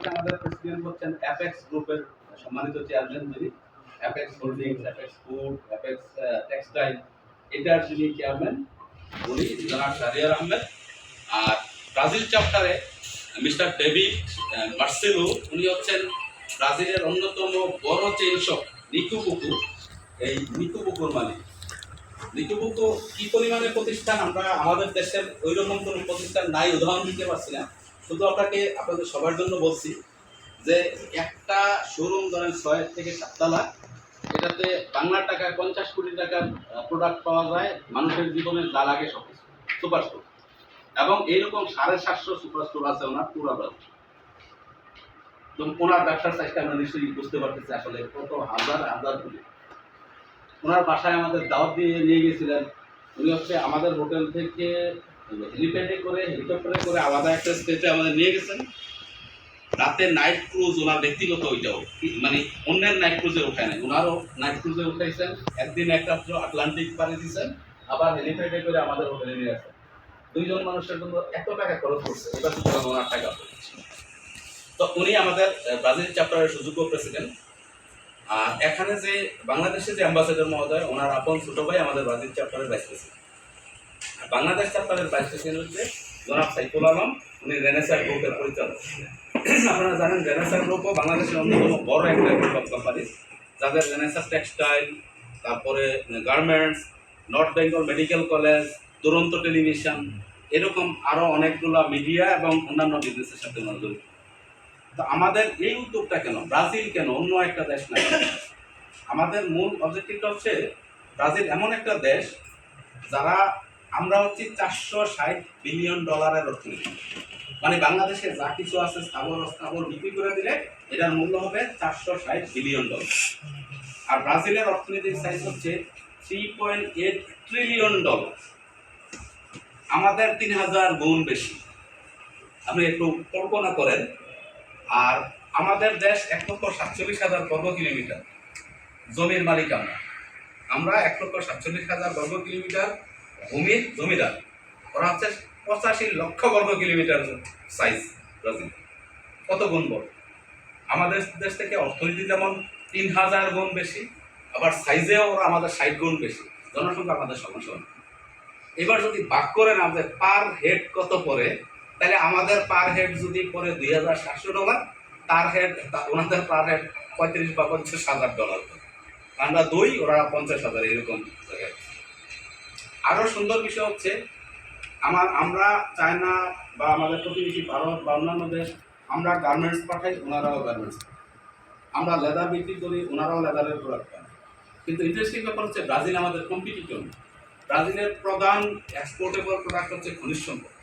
হচ্ছে আমাদের প্রেসিডেন্ট হচ্ছেন অ্যাপেক্স গ্রুপের সম্মানিত চেয়ারম্যান যিনি, apex holdings, apex food, apex textile, এটার যিনি চেয়ারম্যান উনি জনাব শাহরিয়ার আহমেদ। আর ব্রাজিল চ্যাপ্টারে মিস্টার ডেভিড মার্সেলো, উনি হচ্ছেন ব্রাজিলের অন্যতম বড় চেইন শপ নিকুবুকু, এই নিকুবুকুর মালিক। নিকুবুকু কি পরিমাণে প্রতিষ্ঠান, আমরা আমাদের দেশের ওই রকম কোনো প্রতিষ্ঠান নাই, উদাহরণ দিতে পারছি না। শুধু আপনাদের সবার জন্য বলছি যে একটা শোরুম ধরেন 6 থেকে 7 তলা, এটাতে বাংলা টাকায় 50 কোটি টাকার প্রোডাক্ট পাওয়া যায়, মানুষের জীবনে যা লাগে সব কিছু। সুপার স্টোর, এবং এইরকম 750 সুপার স্টোর আছে ওনার পুরো ব্রাজিল। তো ওনার ব্যবসার সাইজটা আমরা নিশ্চয়ই বুঝতে পারতেছি আসলে কত হাজার হাজার কোটি। ওনার বাসায় আমাদের দাওয়াত দিয়ে নিয়ে গিয়েছিলেন। উনি হচ্ছে আমাদের হোটেল থেকে হেলিকপ্টারে করে আলাদা একটা স্টেজে আমাদের নিয়ে গেছেন। রাতে নাইট ক্রুজ ওনার ব্যক্তিগত, ওইটাও মানে অন্যের নাইট ক্রুজে উঠায় নাই, ওনারও নাইট ক্রুজে উঠাইছেন। একদিন এক রাত্র আটলান্টিক পাড়ি দিয়েছেন, আবার হেলিপ্যাডে করে আমাদের হোটেলে নিয়ে আসেন। 2 জন মানুষের জন্য এত টাকা খরচ করছে, এবার শুধু ওনার টাকা। তো উনি আমাদের ব্রাজিল চ্যাপ্টারের সুযোগ্য প্রেসিডেন্ট। আর এখানে যে বাংলাদেশে যে অ্যাম্বাসেডর মহোদয়, ওনার আপন ছোট ভাই আমাদের ব্রাজিল চ্যাপ্টারের ভাইস প্রেসিডেন্ট। আর বাংলাদেশ চ্যাপ্টারের ভাইস প্রেসিডেন্ট হচ্ছে জনাব সাইফুল আলম, উনি রেনেসার গ্রুপের পরিচালক। আপনারা জানেন রেনেসার গ্রুপও বাংলাদেশের অন্যতম বড় একটা গ্রুপ অফ কোম্পানি, যাদের রেনেসার টেক্সটাইল, তারপরে garments, north Bengal medical college, দুরন্ত টেলিভিশন, এরকম আরও অনেকগুলো মিডিয়া এবং অন্যান্য বিজনেসের সাথে ওনারা জড়িত। তো আমাদের এই উদ্যোগটা কেন, ব্রাজিল কেন, অন্য একটা দেশ না? আমাদের মূল অবজেক্টিভটা হচ্ছে ব্রাজিল এমন একটা দেশ যারা, আমরা হচ্ছে $460 বিলিয়ন অর্থনীতি। মানে বাংলাদেশে যা কিছু আছে স্থাবর বিক্রি করে দিলে এটার মূল্য হবে $460 বিলিয়ন। আর ব্রাজিলের অর্থনীতির সাইজ হচ্ছে $3.8 ট্রিলিয়ন। আমাদের 3000 গুণ বেশি। আপনি একটু কল্পনা করেন। আর আমাদের দেশ 1,47,000 বর্গ কিলোমিটার জমির মালিক। আমরা 1,47,000 বর্গ কিলোমিটার ভূমির জমিদার। ওরা হচ্ছে 85 লক্ষ বর্গ কিলোমিটার সাইজ ব্রাজিল। কত গুণ বড়! আমাদের দেশ থেকে অর্থনীতি যেমন 3000 গুণ বেশি, আবার সাইজেও ওরা আমাদের 60 গুণ বেশি। জনসংখ্যা আমাদের সমান। এবার যদি ভাগ করেন আমাদের পার হেড কত পড়ে, তাহলে আমাদের পার হেড যদি পড়ে $2,700, তার হেড ওনাদের পার হেড $35,000 বা $50,000। আমরা 2, ওরা 50,000, এরকম জায়গায়। আরও সুন্দর বিষয় হচ্ছে আমরা চায়না বা আমাদের প্রতিবেশী ভারত বা অন্যান্য দেশ, আমরা গার্মেন্টস পাঠাই, ওনারাও গার্মেন্টস। আমরা লেদার বিক্রি করি, ওনারাও লেদারের প্রোডাক্ট পায়। কিন্তু ইন্টারেস্টিং ব্যাপার হচ্ছে ব্রাজিল আমাদের কম্পিটিটর। ব্রাজিলের প্রধান এক্সপোর্টেবল প্রোডাক্ট হচ্ছে খনিজ সম্পদ।